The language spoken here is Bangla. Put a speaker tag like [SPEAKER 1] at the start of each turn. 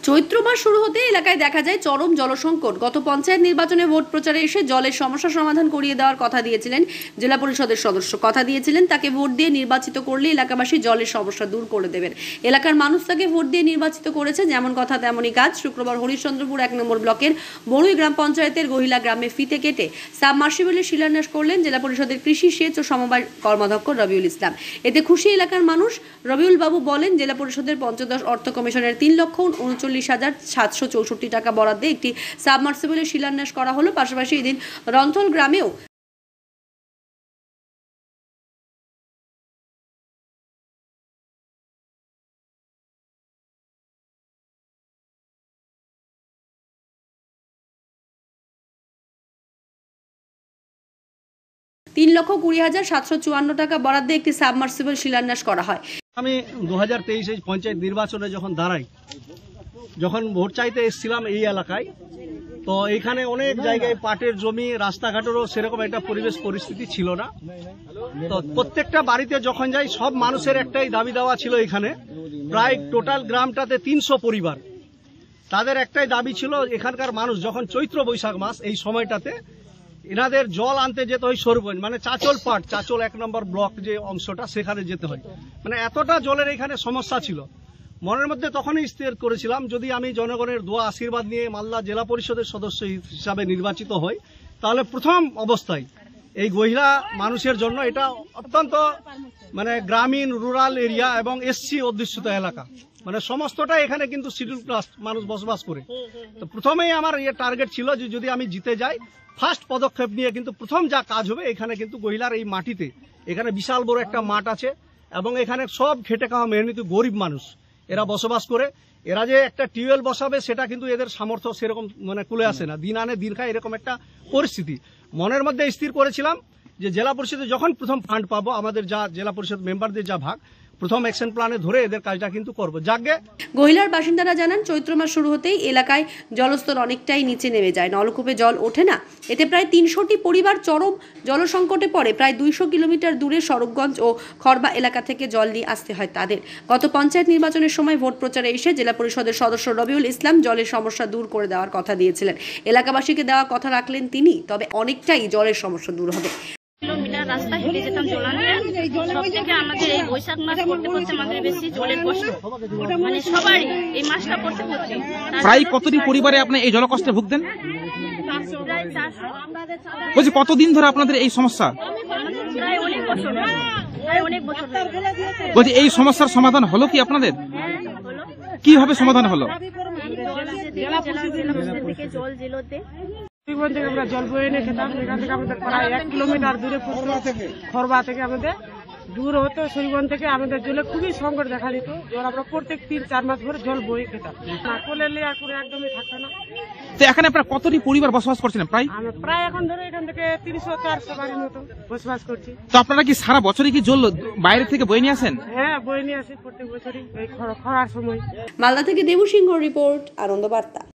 [SPEAKER 1] চৈত্র মাস শুরু হতে এলাকায় দেখা যায় চরম জলসংকট। গত পঞ্চায়েত নির্বাচনে ভোট প্রচারে এসে জলের সমস্যা সমাধান করিয়ে দেওয়ার কথা দিয়েছিলেন জেলা পরিষদের সদস্য। কথা দিয়েছিলেন তাকে ভোট দিয়ে নির্বাচিত করলে এলাকাবাসী জলের সমস্যা দূর করে দেবেন। এলাকার মানুষ তাকে ভোট দিয়ে নির্বাচিত করেছে। যেমন কথা তেমনই কাজ। শুক্রবার হরিশ্চন্দ্রপুর 1 নম্বর ব্লকের বড়ুই গ্রাম পঞ্চায়েতের গহিলা গ্রামে ফিতে কেটে সাবমার্সিবলের শিলান্যাস করলেন জেলা পরিষদের কৃষি, সেচ ও সমবায় কর্মাধ্যক্ষ রবিউল ইসলাম। এতে খুশি এলাকার মানুষ। রবিউল বাবু বলেন, জেলা পরিষদের পঞ্চদশ অর্থ কমিশনের 3,39,764 টাকা বরাদ্দে একটি সাবমার্সিবলের শিলান্যাস করা হলো। পাশাপাশি এদিন রন্থল গ্রামেও $3,20,754 টাকা বরাদ্দে একটি সাবমার্সিবল শিলান্যাস করা হয়।
[SPEAKER 2] আমি 2023 পঞ্চায়েত নির্বাচনে যখন দাঁড়াই, যখন ভোট চাইতে এসেছিলাম এই এলাকায়, তো এইখানে অনেক জায়গায় পাটের জমি, রাস্তাঘাটেরও সেরকম একটা পরিস্থিতি ছিল না। তো প্রত্যেকটা বাড়িতে যখন যাই, সব মানুষের একটাই দাবি দেওয়া ছিল। এখানে প্রায় টোটাল গ্রামটাতে 300 পরিবার, তাদের একটাই দাবি ছিল, এখানকার মানুষ যখন চৈত্র বৈশাখ মাস এই সময়টাতে এনাদের জল আনতে যেতে হয় সরুগঞ্জ, মানে চাচল 1 নম্বর ব্লক যে অংশটা, সেখানে যেতে হয়। মানে এতটা জলের এখানে সমস্যা ছিল। মনের মধ্যে তখনই স্থির করেছিলাম, যদি আমি জনগণের দোয়া আশীর্বাদ নিয়ে মালদা জেলা পরিষদের সদস্য হিসাবে নির্বাচিত হই, তাহলে প্রথম অবস্থায় এই গহিলা মানুষের জন্য এটা অত্যন্ত মানে গ্রামীণ, রুরাল এরিয়া এবং এসসি অধ্যুষিত এলাকা, মানে সমস্তটা এখানে কিন্তু শিডিউল ক্লাস মানুষ বসবাস করে। তো প্রথমেই আমার টার্গেট ছিল যে যদি আমি জিতে যাই, ফার্স্ট পদক্ষেপ নিয়ে কিন্তু প্রথম যা কাজ হবে, এখানে কিন্তু গহিলার এই মাটিতে, এখানে বিশাল বড় একটা মাঠ আছে এবং এখানে সব খেটে খাওয়া মেহনতি গরিব মানুষ এরা বসবাস করে। এরা যে একটা টিউবওয়েল বসাবে, সেটা কিন্তু এদের সামর্থ্য সেরকম মানে কুলে আসে না, দিন আনে দিন খায়, এরকম একটা পরিস্থিতি। মনের মধ্যে স্থির করেছিলাম যে জেলা পরিষদে যখন প্রথম ফান্ড পাবো, আমাদের যা জেলা পরিষদ মেম্বারদের যা ভাগ, প্রথম অ্যাকশন প্ল্যানে ধরে এদের কাজটা কিন্তু করবো। যাকে
[SPEAKER 1] গহিলার বাসিন্দারা জানান, চৈত্র মাস শুরু হতেই এলাকায় জলস্তর অনেকটাই নিচে নেমে যায়। নলকূপে জল ওঠে না। এতে প্রায় 300টি পরিবার চরম জলসংকটে পড়ে। প্রায় 200 কিলোমিটার দূরে সরবগঞ্জ ও খরবা এলাকা থেকে জল নিয়ে আসতে হয় তাদের। গত পঞ্চায়েত নির্বাচনের সময় ভোট প্রচারে এসে জেলা পরিষদের সদস্য রবিউল ইসলাম জলের সমস্যা দূর করে দেওয়ার কথা দিয়েছিলেন। এলাকাবাসীকে দেওয়া কথা রাখলেন তিনি। তবে অনেকটাই জলের সমস্যা দূর হবে।
[SPEAKER 3] কিলোমিটার রাস্তা হেঁটে যেতাম জল আনতে। সব থেকে আমাদের এই বৈশাখ মাস পড়তে পড়তে আমাদের বেশি জলের কষ্ট, মানে সবারই এই মাসটা পড়তে পড়তে।
[SPEAKER 4] প্রায় কতটি পরিবারে আপনি এই জল কষ্টে ভুগতেন?
[SPEAKER 3] প্রায় 400।
[SPEAKER 4] বলছি, কতদিন ধরে আপনাদের এই সমস্যা?
[SPEAKER 3] প্রায় অনেক বছর,
[SPEAKER 4] বলছি, এই সমস্যার সমাধান হলো কি আপনাদের?
[SPEAKER 3] হলো।
[SPEAKER 4] কিভাবে সমাধান হলো?
[SPEAKER 3] জেলা পরিষদ থেকে জল জেলোতে
[SPEAKER 5] থেকে আমরা জল বয়ে এনে খেতাম। এখান থেকে আমাদের প্রায় 1 কিলোমিটার দূরে খরবা থেকে আমাদের দূর হতো। সরিগঞ্জ থেকে আমাদের জলে খুবই সংকট দেখা দিত। জল আমরা প্রত্যেক 3-4 মাস ধরে জল বয়ে খেতাম। কোলে লেয়ার করে একদমই থাকতো না।
[SPEAKER 4] তো এখানে আপনারা কতটি পরিবার বসবাস করছেন?
[SPEAKER 5] আমরা প্রায় এখন ধরে এখান থেকে 300-400 বাড়ির মতো বসবাস করছি।
[SPEAKER 4] তো আপনারা কি সারা বছরই কি জল বাইরে থেকে বয়ে নিয়ে আসেন?
[SPEAKER 5] হ্যাঁ, বয়ে নিয়ে আসি প্রত্যেক বছরই এই খরার সময়।
[SPEAKER 1] মালদা থেকে দেবু সিংহ রিপোর্ট, আনন্দ বার্তা।